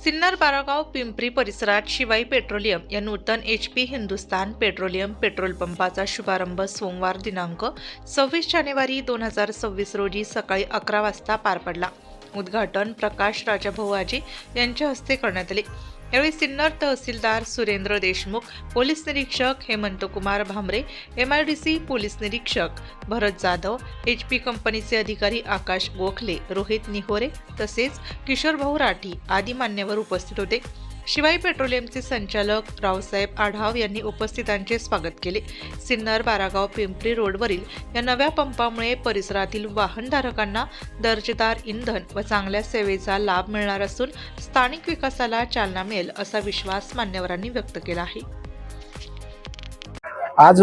सिन्नर बारागाव पिंपरी परिसरात शिवाई पेट्रोलियम या नूतन HP Hindustan petroleum petrol पंपाचा शुभारंभ सोमवार दिनांक 26 जानेवारी 2026 रोजी सकाळी 11 वाजता पार पडला। उद्घाटन प्रकाश राजाभाऊ आजी यांच्या हस्ते करण्यात आले। यावेळी सिन्नर तहसीलदार सुरेंद्र देशमुख, पोलीस निरीक्षक हेमंतकुमार भामरे, MIDC पोलीस निरीक्षक भरत जाधव, HP कंपनीचे अधिकारी आकाश गोखले, रोहित निहोरे तसेच किशोर भाऊ राठी आदी मान्यवर उपस्थित होते। शिवाई पेट्रोलियमचे संचालक रावसाहेब आढाव यांनी उपस्थितांचे स्वागत केले। सिन्नर बारागाव पिंपरी रोडवरील या नव्या पंपामुळे परिसरातील वाहनधारकांना दर्जेदार इंधन व चांगल्या सेवेचा लाभ मिळणार असून स्थानिक विकासाला चालना मिळेल असा विश्वास मान्यवरांनी व्यक्त केला आहे। आज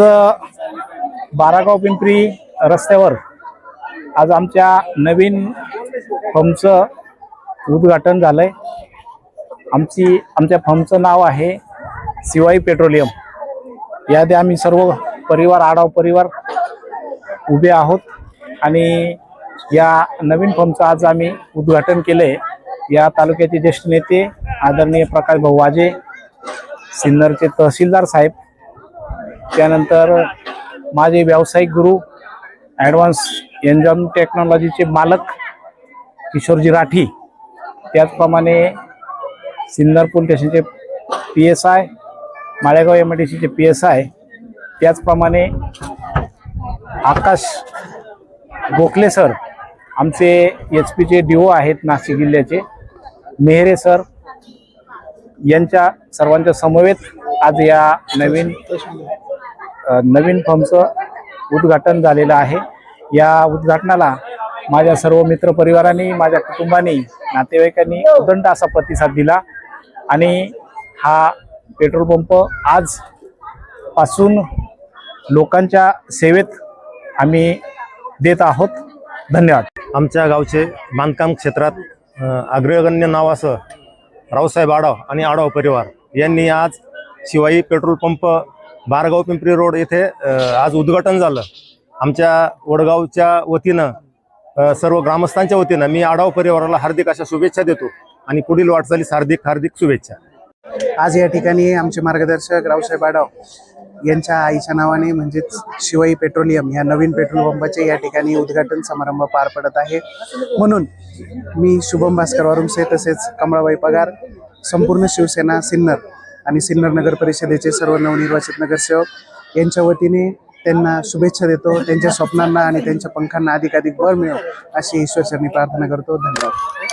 बारागाव पिंपरी रस्त्यावर आज आमच्या नवीन पंपचं उद्घाटन झालंय। आमच्या फर्मचं नाव आहे शिवाई पेट्रोलियम। यामध्ये आम्ही सर्व परिवार आढाव परिवार उभे आहोत आणि या नवीन फर्मचं आज आम्ही उद्घाटन केले। या तालुक्याचे ज्येष्ठ नेते आदरणीय प्रकाश भाऊ वाजे, सिन्नरचे तहसीलदार साहेब, त्यानंतर माझे व्यावसायिक गुरु ॲडव्हान्स एन्झाइम टेक्नॉलॉजीचे मालक किशोरजी राठी, त्याचप्रमाणे सिन्नर पोलीस स्टेशनचे PSI, माळेगाव MIDCचे PSI, त्याचप्रमाणे आकाश गोखले सर, आमचे HP DO आहेत नाशिक जिल्ह्याचे, मेहरे सर यांच्या सर्वांच्या समवेत आज या नवीन फर्मचं उद्घाटन झालेलं आहे। या उद्घाटनाला माझ्या सर्व मित्रपरिवारांनी, माझ्या कुटुंबाने, नातेवाईकांनी उदंड असा प्रतिसाद दिला आणि हा पेट्रोल पंप आज पासून लोकांच्या सेवेत आम्ही देत आहोत। धन्यवाद। आमच्या गावचे बांधकाम क्षेत्रात अग्रगण्य नाव असं रावसाहेब आढाव आणि आढाव परिवार यांनी आज Shivai petrol pump Baragaon Pimpri road येथे आज उद्घाटन झालं। आमच्या वडगावच्या वतीनं सर्व ग्रामस्थांच्या वतीनं मी आढाव परिवाराला हार्दिक अशा शुभेच्छा देतो आणि पुढील वाटचालीस हार्दिक शुभेच्छा। आज या ठिकाणी आमचे मार्गदर्शक रावसाहेब आढाव यांच्या आईच्या नावाने म्हणजेच शिवाई पेट्रोलियम या नवीन पेट्रोल पंपाचे या ठिकाणी उद्घाटन समारंभ पार पडत आहे। म्हणून मी शुभम भास्कर वारुमसे तसेच कमळाबाई पगार, संपूर्ण शिवसेना सिन्नर आणि सिन्नर नगर परिषदेचे सर्व नवनिर्वाचित नगरसेवक यांच्या वतीने त्यांना शुभेच्छा देतो। त्यांच्या स्वप्नांना आणि त्यांच्या पंखांना अधिकाधिक बळ मिळो अशी ईश्वरचरणी प्रार्थना करतो। धन्यवाद।